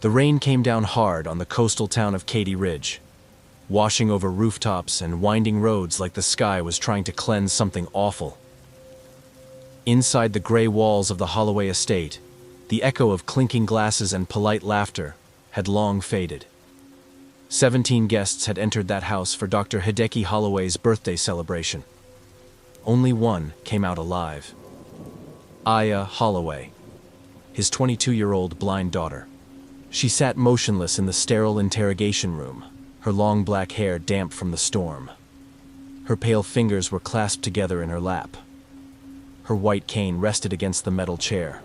The rain came down hard on the coastal town of Katy Ridge, washing over rooftops and winding roads like the sky was trying to cleanse something awful. Inside the gray walls of the Holloway estate, the echo of clinking glasses and polite laughter had long faded. 17 guests had entered that house for Dr. Ya Holloway's birthday celebration. Only one came out alive. Ya Holloway, his 22-year-old blind daughter. She sat motionless in the sterile interrogation room, her long black hair damp from the storm. Her pale fingers were clasped together in her lap. Her white cane rested against the metal chair.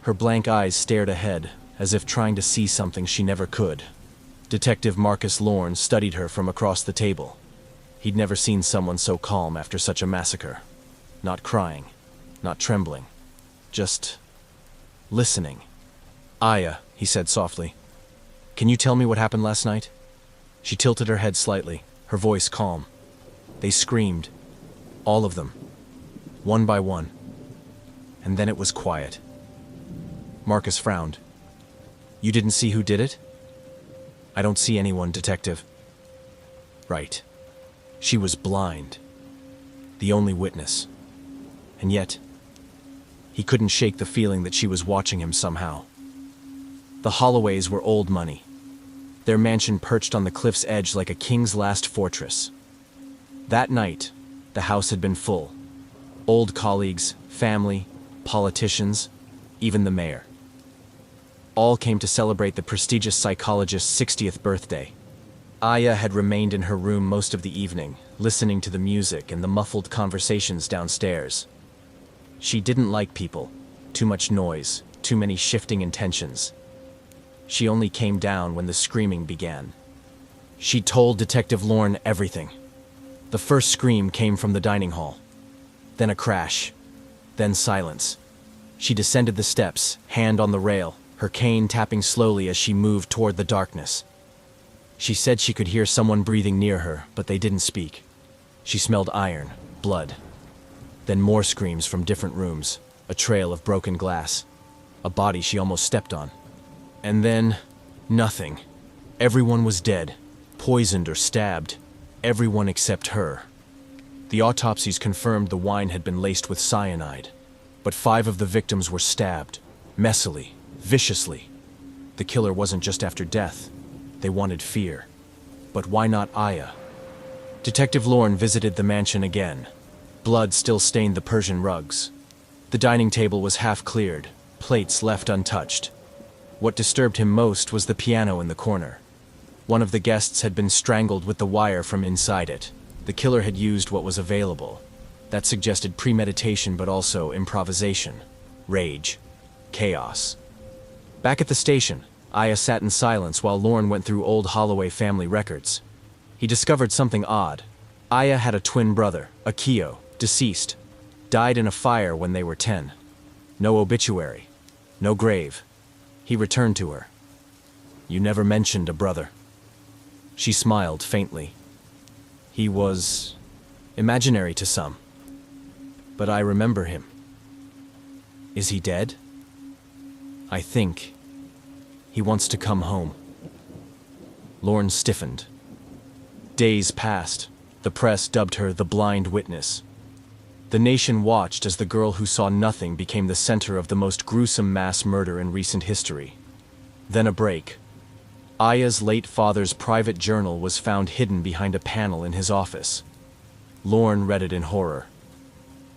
Her blank eyes stared ahead, as if trying to see something she never could. Detective Marcus Lorne studied her from across the table. He'd never seen someone so calm after such a massacre. Not crying, not trembling, just listening. "Aya," he said softly, "can you tell me what happened last night?" She tilted her head slightly, her voice calm. They screamed, all of them, one by one. And then it was quiet. Marcus frowned. "You didn't see who did it?" "I don't see anyone, Detective." "Right. She was blind. The only witness. And yet, he couldn't shake the feeling that she was watching him somehow. The Holloways were old money. Their mansion perched on the cliff's edge like a king's last fortress. That night, the house had been full. Old colleagues, family, politicians, even the mayor. All came to celebrate the prestigious psychologist's 60th birthday. Aya had remained in her room most of the evening, listening to the music and the muffled conversations downstairs. She didn't like people, too much noise, too many shifting intentions. She only came down when the screaming began. She told Detective Lorne everything. The first scream came from the dining hall. Then a crash. Then silence. She descended the steps, hand on the rail, her cane tapping slowly as she moved toward the darkness. She said she could hear someone breathing near her, but they didn't speak. She smelled iron, blood. Then more screams from different rooms, a trail of broken glass, a body she almost stepped on. And then, nothing. Everyone was dead, poisoned or stabbed. Everyone except her. The autopsies confirmed the wine had been laced with cyanide, but 5 of the victims were stabbed, messily, viciously. The killer wasn't just after death. They wanted fear. But why not Aya? Detective Lorne visited the mansion again. Blood still stained the Persian rugs. The dining table was half cleared, plates left untouched. What disturbed him most was the piano in the corner. One of the guests had been strangled with the wire from inside it. The killer had used what was available. That suggested premeditation but also improvisation, rage, chaos. Back at the station, Aya sat in silence while Lorne went through old Holloway family records. He discovered something odd. Aya had a twin brother, Akio, deceased. Died in a fire when they were 10. No obituary. No grave. He returned to her. "You never mentioned a brother." She smiled faintly. "He was imaginary to some. But I remember him." "Is he dead?" "I think. He wants to come home." Lorne stiffened. Days passed. The press dubbed her the blind witness. The nation watched as the girl who saw nothing became the center of the most gruesome mass murder in recent history. Then a break. Aya's late father's private journal was found hidden behind a panel in his office. Lorne read it in horror.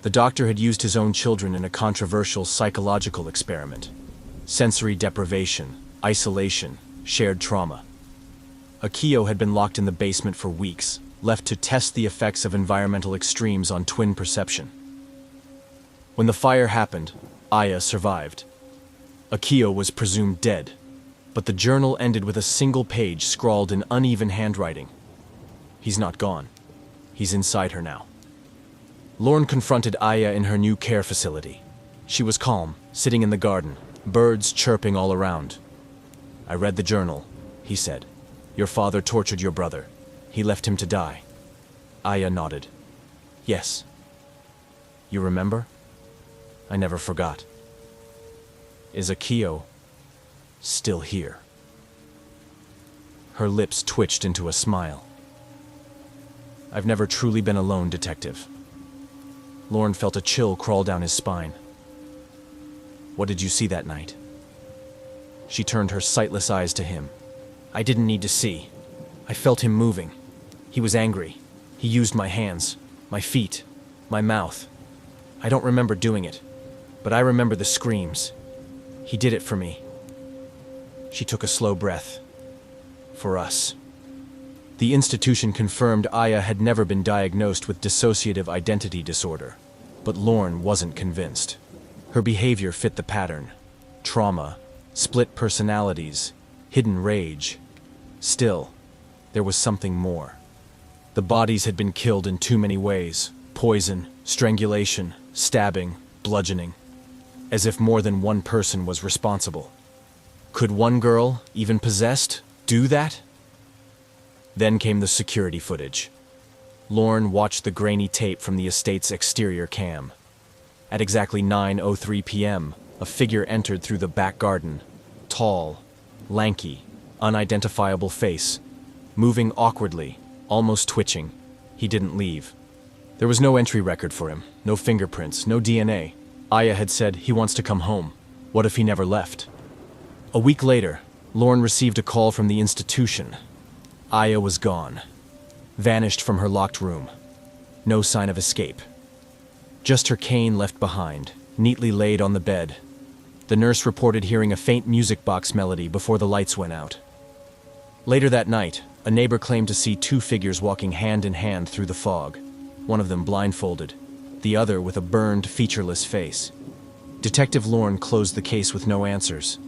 The doctor had used his own children in a controversial psychological experiment. Sensory deprivation, isolation, shared trauma. Akio had been locked in the basement for weeks, left to test the effects of environmental extremes on twin perception. When the fire happened, Aya survived. Akio was presumed dead, but the journal ended with a single page scrawled in uneven handwriting. "He's not gone. He's inside her now." Lorne confronted Aya in her new care facility. She was calm, sitting in the garden, birds chirping all around. "I read the journal," he said. "Your father tortured your brother. He left him to die." Aya nodded. "Yes." "You remember?" "I never forgot." "Is Akio still here. Her lips twitched into a smile. I've never truly been alone, Detective. Lorne felt a chill crawl down his spine. What did you see that night? She turned her sightless eyes to him. I didn't need to see. I felt him moving. He was angry. He used my hands, my feet, my mouth. I don't remember doing it, but I remember the screams. He did it for me. She took a slow breath. For us. The institution confirmed Aya had never been diagnosed with dissociative identity disorder, but Lorne wasn't convinced. Her behavior fit the pattern. Trauma, split personalities, hidden rage. Still, there was something more. The bodies had been killed in too many ways: poison, strangulation, stabbing, bludgeoning. As if more than one person was responsible. Could one girl, even possessed, do that? Then came the security footage. Lorne watched the grainy tape from the estate's exterior cam. At exactly 9:03 p.m., a figure entered through the back garden. Tall, lanky, unidentifiable face. Moving awkwardly, almost twitching. He didn't leave. There was no entry record for him, no fingerprints, no DNA. Aya had said he wants to come home. What if he never left? A week later, Lorne received a call from the institution. Aya was gone. Vanished from her locked room. No sign of escape. Just her cane left behind, neatly laid on the bed. The nurse reported hearing a faint music box melody before the lights went out. Later that night, a neighbor claimed to see two figures walking hand in hand through the fog. One of them blindfolded, the other with a burned, featureless face. Detective Lorne closed the case with no answers.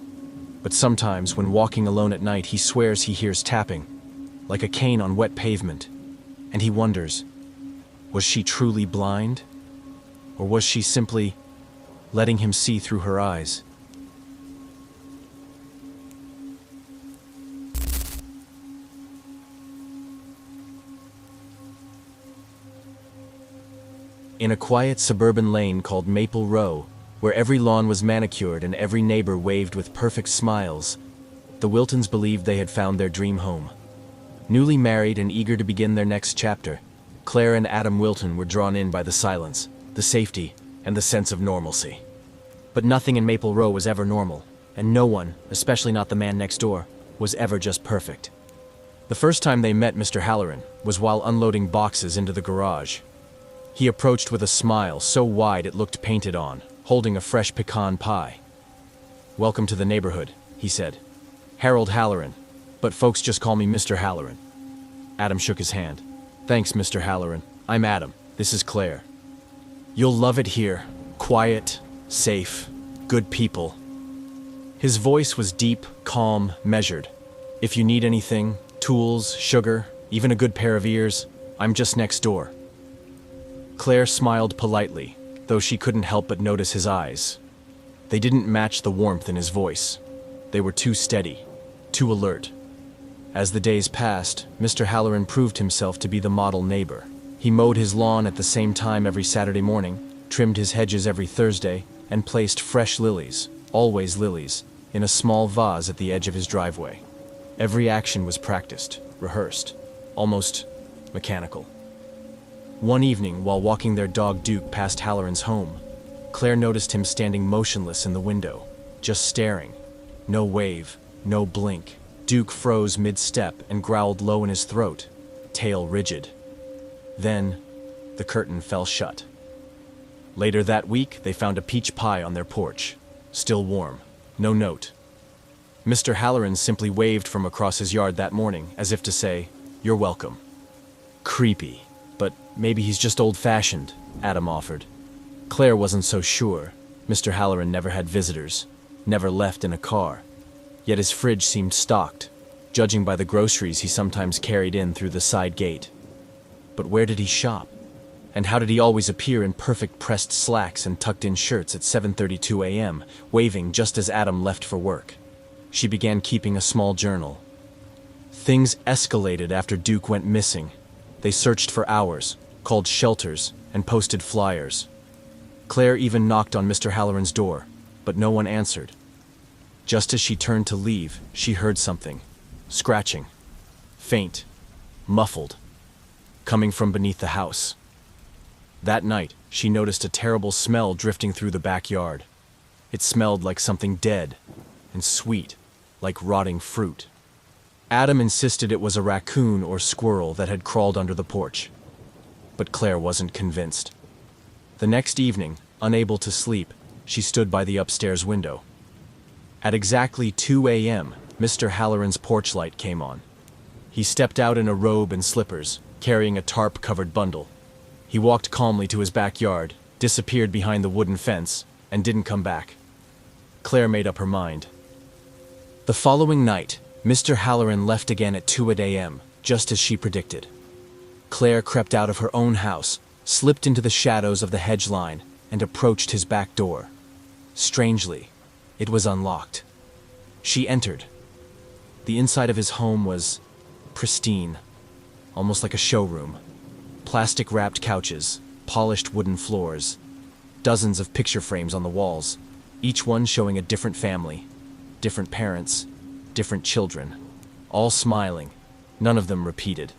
But sometimes, when walking alone at night, he swears he hears tapping, like a cane on wet pavement. And he wonders, was she truly blind? Or was she simply letting him see through her eyes? In a quiet suburban lane called Maple Row, where every lawn was manicured and every neighbor waved with perfect smiles, the Wiltons believed they had found their dream home. Newly married and eager to begin their next chapter, Claire and Adam Wilton were drawn in by the silence, the safety, and the sense of normalcy. But nothing in Maple Row was ever normal, and no one, especially not the man next door, was ever just perfect. The first time they met Mr. Howerin was while unloading boxes into the garage. He approached with a smile so wide it looked painted on, holding a fresh pecan pie. "Welcome to the neighborhood," he said. "Harold Howerin, but folks just call me Mr. Howerin." Adam shook his hand. "Thanks, Mr. Howerin. I'm Adam. This is Claire. You'll love it here. Quiet, safe, good people." His voice was deep, calm, measured. "If you need anything, tools, sugar, even a good pair of ears, I'm just next door." Claire smiled politely, though she couldn't help but notice his eyes. They didn't match the warmth in his voice. They were too steady, too alert. As the days passed, Mr. Howerin proved himself to be the model neighbor. He mowed his lawn at the same time every Saturday morning, trimmed his hedges every Thursday, and placed fresh lilies, always lilies, in a small vase at the edge of his driveway. Every action was practiced, rehearsed, almost mechanical. One evening, while walking their dog Duke past Howerin's home, Claire noticed him standing motionless in the window, just staring. No wave, no blink. Duke froze mid-step and growled low in his throat, tail rigid. Then, the curtain fell shut. Later that week, they found a peach pie on their porch, still warm, no note. Mr. Howerin simply waved from across his yard that morning, as if to say, "You're welcome." Creepy. But maybe he's just old-fashioned, Adam offered. Claire wasn't so sure. Mr. Howerin never had visitors, never left in a car. Yet his fridge seemed stocked, judging by the groceries he sometimes carried in through the side gate. But where did he shop? And how did he always appear in perfect pressed slacks and tucked-in shirts at 7:32 a.m., waving just as Adam left for work? She began keeping a small journal. Things escalated after Duke went missing. They searched for hours, called shelters, and posted flyers. Claire even knocked on Mr. Howerin's door, but no one answered. Just as she turned to leave, she heard something. Scratching. Faint. Muffled. Coming from beneath the house. That night, she noticed a terrible smell drifting through the backyard. It smelled like something dead, and sweet, like rotting fruit. Adam insisted it was a raccoon or squirrel that had crawled under the porch. But Claire wasn't convinced. The next evening, unable to sleep, she stood by the upstairs window. At exactly 2 a.m., Mr. Hollowerin's porch light came on. He stepped out in a robe and slippers, carrying a tarp-covered bundle. He walked calmly to his backyard, disappeared behind the wooden fence, and didn't come back. Claire made up her mind. The following night, Mr. Howerin left again at 2 a.m., just as she predicted. Claire crept out of her own house, slipped into the shadows of the hedge line, and approached his back door. Strangely, it was unlocked. She entered. The inside of his home was pristine, almost like a showroom. Plastic-wrapped couches, polished wooden floors, dozens of picture frames on the walls, each one showing a different family, different parents, different children, all smiling, none of them repeated.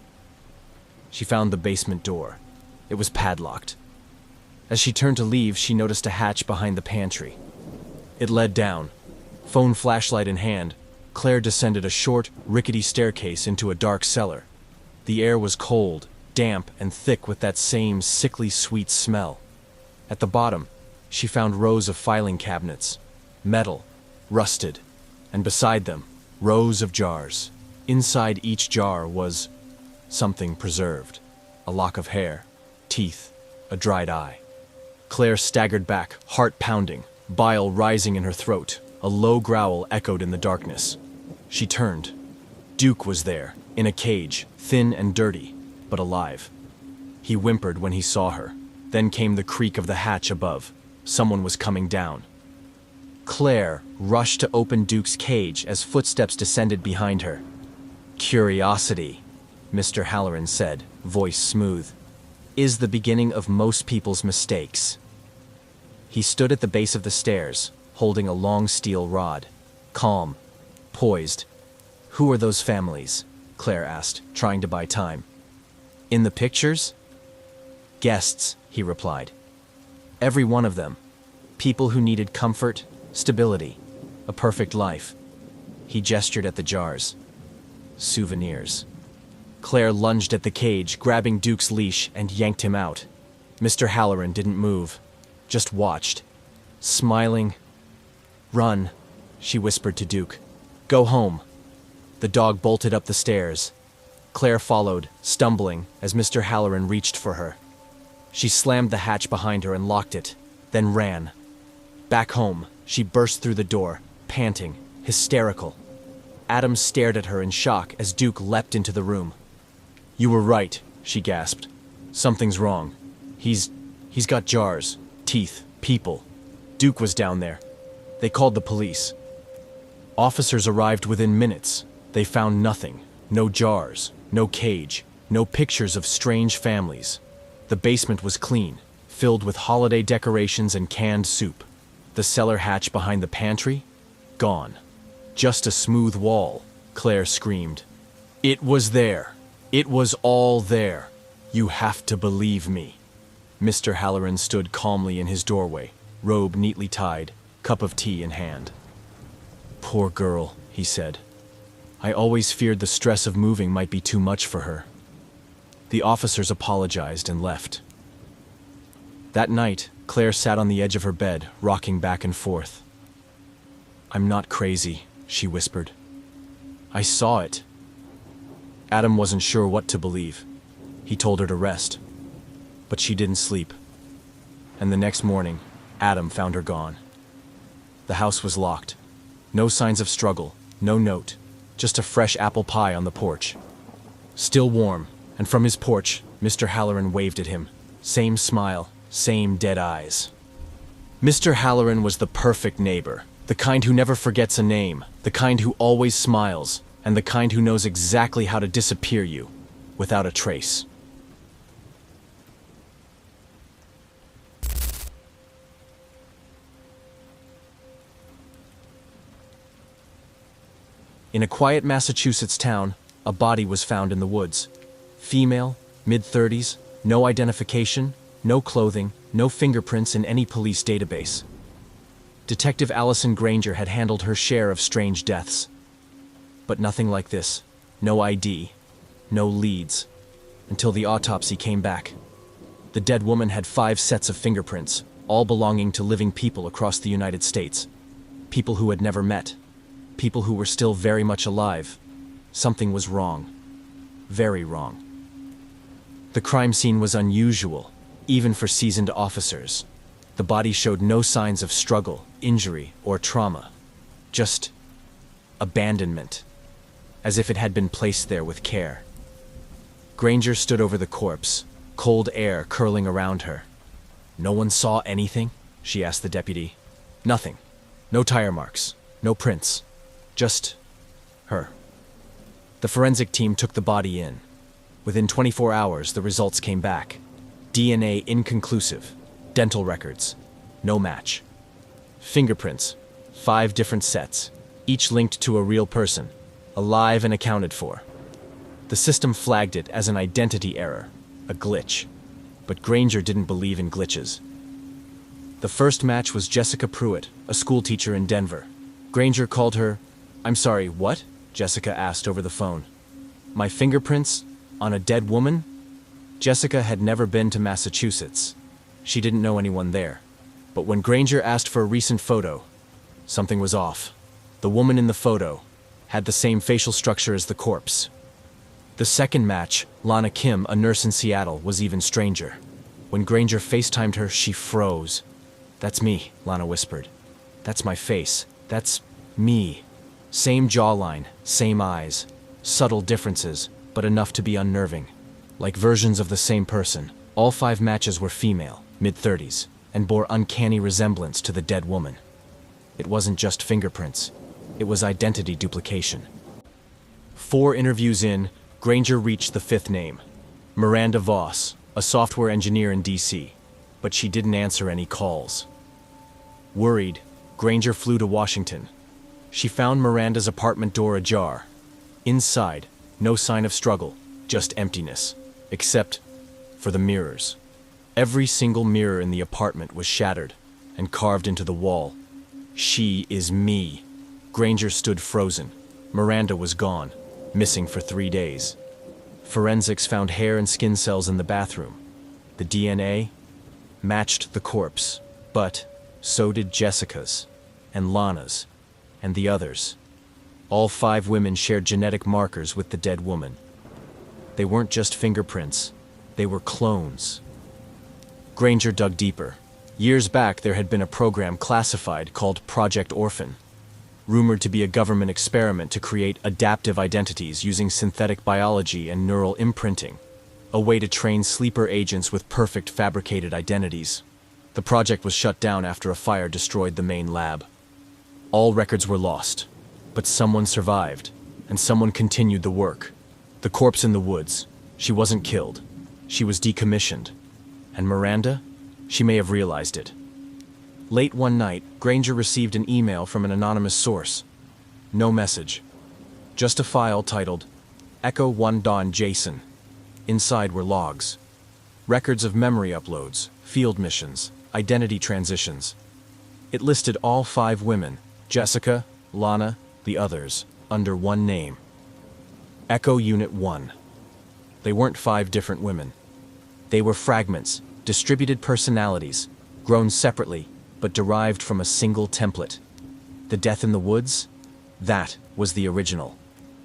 She found the basement door. It was padlocked. As she turned to leave, she noticed a hatch behind the pantry. It led down. Phone flashlight in hand, Claire descended a short, rickety staircase into a dark cellar. The air was cold, damp, and thick with that same sickly sweet smell. At the bottom, she found rows of filing cabinets, metal, rusted, and beside them, rows of jars. Inside each jar was something preserved. A lock of hair, teeth, a dried eye. Claire staggered back, heart pounding, bile rising in her throat. A low growl echoed in the darkness. She turned. Duke was there, in a cage, thin and dirty, but alive. He whimpered when he saw her. Then came the creak of the hatch above. Someone was coming down. Claire rushed to open Duke's cage as footsteps descended behind her. Curiosity, Mr. Howerin said, voice smooth, is the beginning of most people's mistakes. He stood at the base of the stairs, holding a long steel rod. Calm, poised. Who are those families? Claire asked, trying to buy time. In the pictures? Guests, he replied. Every one of them. People who needed comfort, stability, a perfect life. He gestured at the jars. Souvenirs. Claire lunged at the cage, grabbing Duke's leash, and yanked him out. Mr. Howerin didn't move, just watched, smiling. Run, she whispered to Duke. Go home. The dog bolted up the stairs. Claire followed, stumbling, as Mr. Howerin reached for her. She slammed the hatch behind her and locked it, then ran. Back home, she burst through the door, panting, hysterical. Adam stared at her in shock as Duke leapt into the room. You were right, she gasped. Something's wrong. He's got jars, teeth, people. Duke was down there. They called the police. Officers arrived within minutes. They found nothing. No jars, no cage, no pictures of strange families. The basement was clean, filled with holiday decorations and canned soup. The cellar hatch behind the pantry? Gone. Just a smooth wall, Claire screamed. It was there. It was all there. You have to believe me. Mr. Howerin stood calmly in his doorway, robe neatly tied, cup of tea in hand. Poor girl, he said. I always feared the stress of moving might be too much for her. The officers apologized and left. That night, Claire sat on the edge of her bed, rocking back and forth. I'm not crazy, she whispered. I saw it. Adam wasn't sure what to believe. He told her to rest. But she didn't sleep. And the next morning, Adam found her gone. The house was locked. No signs of struggle, no note, just a fresh apple pie on the porch. Still warm, and from his porch, Mr. Howerin waved at him. Same smile, same dead eyes. Mr. Howerin was the perfect neighbor, the kind who never forgets a name, the kind who always smiles, and the kind who knows exactly how to disappear you, without a trace. In a quiet Massachusetts town, a body was found in the woods. Female, mid-30s, no identification, no clothing, no fingerprints in any police database. Detective Allison Granger had handled her share of strange deaths. But nothing like this. No ID, no leads, until the autopsy came back. The dead woman had 5 sets of fingerprints, all belonging to living people across the United States. People who had never met. People who were still very much alive. Something was wrong. Very wrong. The crime scene was unusual, even for seasoned officers. The body showed no signs of struggle, injury, or trauma. Just abandonment, as if it had been placed there with care. Granger stood over the corpse, cold air curling around her. "No one saw anything?" she asked the deputy. "Nothing. No tire marks. No prints. Just her." The forensic team took the body in. Within 24 hours, the results came back. DNA inconclusive. Dental records. No match. Fingerprints. 5 different sets, each linked to a real person, alive and accounted for. The system flagged it as an identity error, a glitch. But Granger didn't believe in glitches. The first match was Jessica Pruitt, a schoolteacher in Denver. Granger called her. "I'm sorry, what?" Jessica asked over the phone. "My fingerprints? On a dead woman?" Jessica had never been to Massachusetts. She didn't know anyone there. But when Granger asked for a recent photo, something was off. The woman in the photo had the same facial structure as the corpse. The second match, Lana Kim, a nurse in Seattle, was even stranger. When Granger FaceTimed her, she froze. "That's me," Lana whispered. "That's my face. That's me." Same jawline, same eyes. Subtle differences, but enough to be unnerving. Like versions of the same person, all 5 matches were female, mid-30s, and bore uncanny resemblance to the dead woman. It wasn't just fingerprints. It was identity duplication. 4 interviews in, Granger reached the 5th name. Miranda Voss, a software engineer in D.C., but she didn't answer any calls. Worried, Granger flew to Washington. She found Miranda's apartment door ajar. Inside, no sign of struggle, just emptiness, except for the mirrors. Every single mirror in the apartment was shattered and carved into the wall. "She is me." Granger stood frozen. Miranda was gone, missing for 3 days. Forensics found hair and skin cells in the bathroom. The DNA matched the corpse, but so did Jessica's, and Lana's, and the others. All 5 women shared genetic markers with the dead woman. They weren't just fingerprints, they were clones. Granger dug deeper. Years back, there had been a program classified called Project Orphan, rumored to be a government experiment to create adaptive identities using synthetic biology and neural imprinting, a way to train sleeper agents with perfect fabricated identities. The project was shut down after a fire destroyed the main lab. All records were lost, but someone survived, and someone continued the work. The corpse in the woods, she wasn't killed. She was decommissioned. And Miranda? She may have realized it. Late one night, Granger received an email from an anonymous source. No message. Just a file titled Echo 1 Dawn Jason. Inside were logs. Records of memory uploads, field missions, identity transitions. It listed all 5 women, Jessica, Lana, the others, under one name. Echo Unit 1. They weren't 5 different women. They were fragments, distributed personalities, grown separately, but derived from a single template. The death in the woods? That was the original.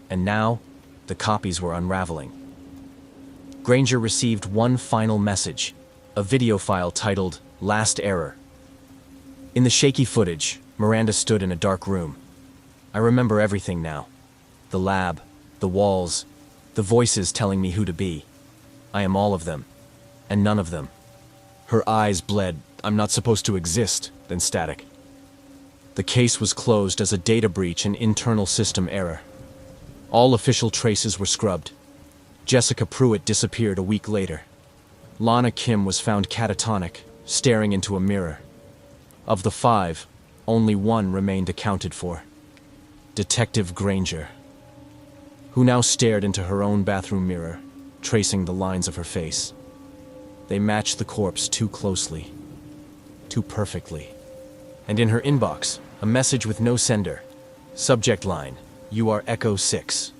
And now, the copies were unraveling. Granger received one final message, a video file titled Last Error. In the shaky footage, Miranda stood in a dark room. "I remember everything now. The lab, the walls, the voices telling me who to be. I am all of them, and none of them." Her eyes bled. "I'm not supposed to exist," then static. The case was closed as a data breach and internal system error. All official traces were scrubbed. Jessica Pruitt disappeared a week later. Lana Kim was found catatonic, staring into a mirror. Of the 5, only one remained accounted for. Detective Granger. who now stared into her own bathroom mirror, tracing the lines of her face. They matched the corpse too closely, too perfectly. And in her inbox, a message with no sender. Subject line, "You are Echo 6."